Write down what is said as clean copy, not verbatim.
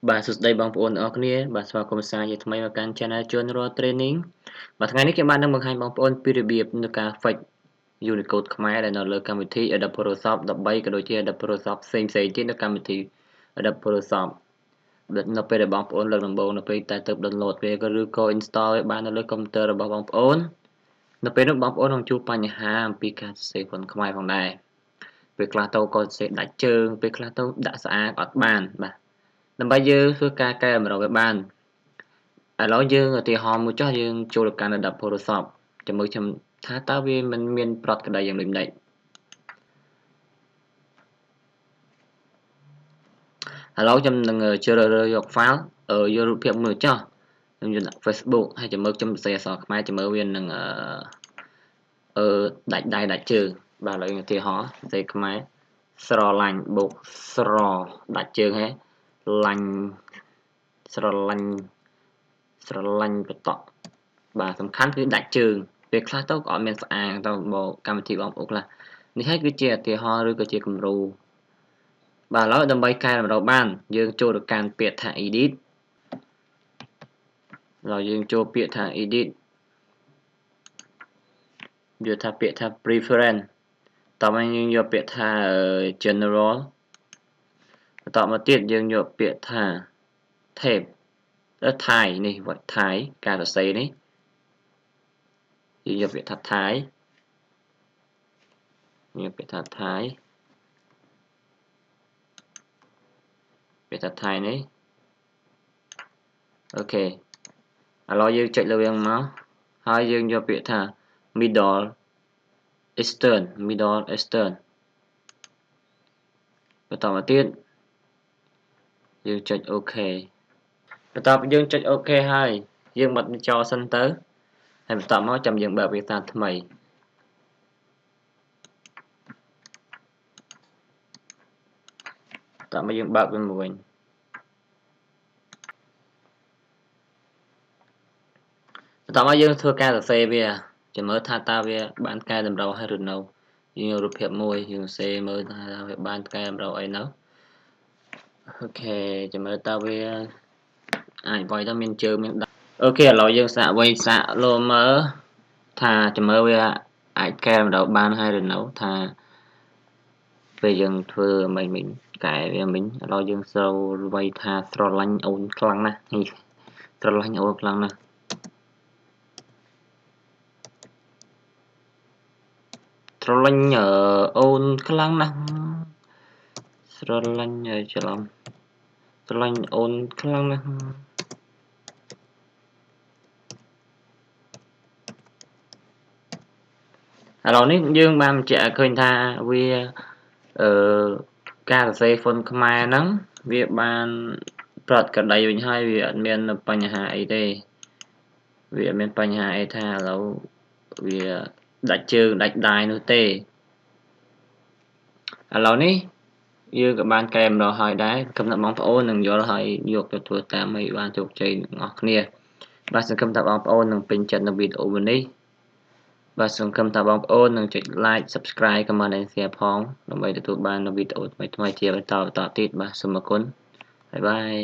បាទសួស្តីបងប្អូនទាំងអស់គ្នាបាទស្វាគមន៍សាជាថ្មីមកកាន់ Channel ជួនរក Training បាទថ្ងៃនេះខ្ញុំបាននឹងបង្ហាញបងប្អូនពីរបៀបនៃការ fix Unicode ខ្មែរដែលនៅលើកម្មវិធី Adobe Photoshop 13ក៏ដូចជា Adobe Photoshop ផ្សេងៗទៀតនៅកម្មវិធី Adobe Photoshop នៅពេលដែលបងប្អូនលើកដំបូងនៅពេលតែទើប download វាក៏ឬក៏ install វាបាននៅលើកុំព្យូទ័ររបស់បងប្អូននៅពេលនោះបងប្អូននឹងជួបបញ្ហាអំពីការសរសេរ font ខ្មែរផងដែរពេលខ្លះទៅក៏សរសេរដាច់ជើងពេលខ្លះទៅដាក់ស្អាតអត់បានបាទដើម្បីយើងធ្វើការកែតម្រូវវាបានឥឡូវយើងឧទាហរណ៍មួយចុះយើងចូលទៅកាន់ Adobe Photoshop ចាំមើលខ្ញុំថាតើវាមិនមានប្រត់ក្តីយ៉ាងដូចម្ដេចឥឡូវខ្ញុំនឹងជ្រើសរើសយក file យករូបភាពមួយចុះខ្ញុំយកដាក់ Facebook ហើយចាំមើលខ្ញុំសរសេរអក្សរខ្មែរចាំមើលវានឹងដាច់ដៃដាច់ជើងបាទឥឡូវឧទាហរណ៍សរសេរខ្មែរស្រឡាញ់បូកស្រដាច់ជើងហ៎ឡាញ់ស្រឡាញ់បតក់បាទសំខាន់គឺដាច់ជើងពេលខ្លះទៅក៏អត់មានស្អាងទៅមកកម្មវិធីបងប្អូនខ្លះនេះហើយគឺជាឧទាហរណ៍ឬក៏ជាគំរូបាទឥឡូវដើម្បីកែតម្រូវបានយើងចូលទៅកាន់ពាក្យថា edit ហើយយើងចូលពាក្យថា edit យកថាពាក្យថា preference តោះមកយើងយកពាក្យថា general បន្តមកទៀតយើងយកពាក្យថា tab ថៃនេះវត្តថៃការសរសេរនេះយើងយកពាក្យថាថៃនេះពាក្យថាថៃនេះអូខេឥឡូវយើងចុចលើវាមកហើយយើងយកពាក្យថា middle eastern បន្តមកទៀតយើងចុចអូខេបន្ទាប់ពីយើងចុចអូខេហើយយើងបិទចោលសិនទៅហើយបន្តមកចាំយើងបើកវាសារថ្មីតើមកយើងបើកវាមកវិញបន្តមកយើងធ្វើការសរសេរវាចាំមើលថាតើវាបានកែតម្រូវហើយឬនៅយើងយករូបភាពមួយយើងសរសេរមើលថាវាបានកែតម្រូវអីនៅអូខេចាំមើលតើវាអាចវាយទៅមានជើងមានដាក់អូខេឥឡូវយើងសាកវាយសាកលោមើលថាចាំមើលវាអាចកែតម្រូវបានហើយឬនៅថាពេលយើងធ្វើមិនកែវាមិញឥឡូវយើងសូវវាយថាស្រឡាញ់អូនខ្លាំងណាស់ស្រឡាញ់អូនខ្លាំងណាស់ស្រឡាញ់អូនខ្លាំងណាស់ស្រឡាញ់ច្រឡំស្រឡាញ់អូនខ្លាំងណាស់ឥឡូវនេះយើងបានបញ្ជាក់ឃើញថាវាការសរសេរ font ខ្មែរហ្នឹងវាបានប្រត់ក្តីវិញហើយវាអត់មានបញ្ហាអីទេវាអត់មានបញ្ហាអីថាឥឡូវវាដាច់ជើងដាច់ដៃនោះទេឥឡូវនេះយើងក៏បានកែម្ដងហើយដែរកំណត់បងប្អូននឹងយល់ហើយយកទៅធ្វើតាមឲ្យបានជោគជ័យទាំងអស់គ្នាបាទសង្ឃឹមថាបងប្អូននឹងពេញចិត្តនៅវីដេអូមួយនេះបាទសង្ឃឹមថាបងប្អូននឹងចុច like subscribe comment and share ផងដើម្បីទទួលបាននូវវីដេអូថ្មីៗជាបន្តទៀតបាទសូមអរគុណបាយបាយ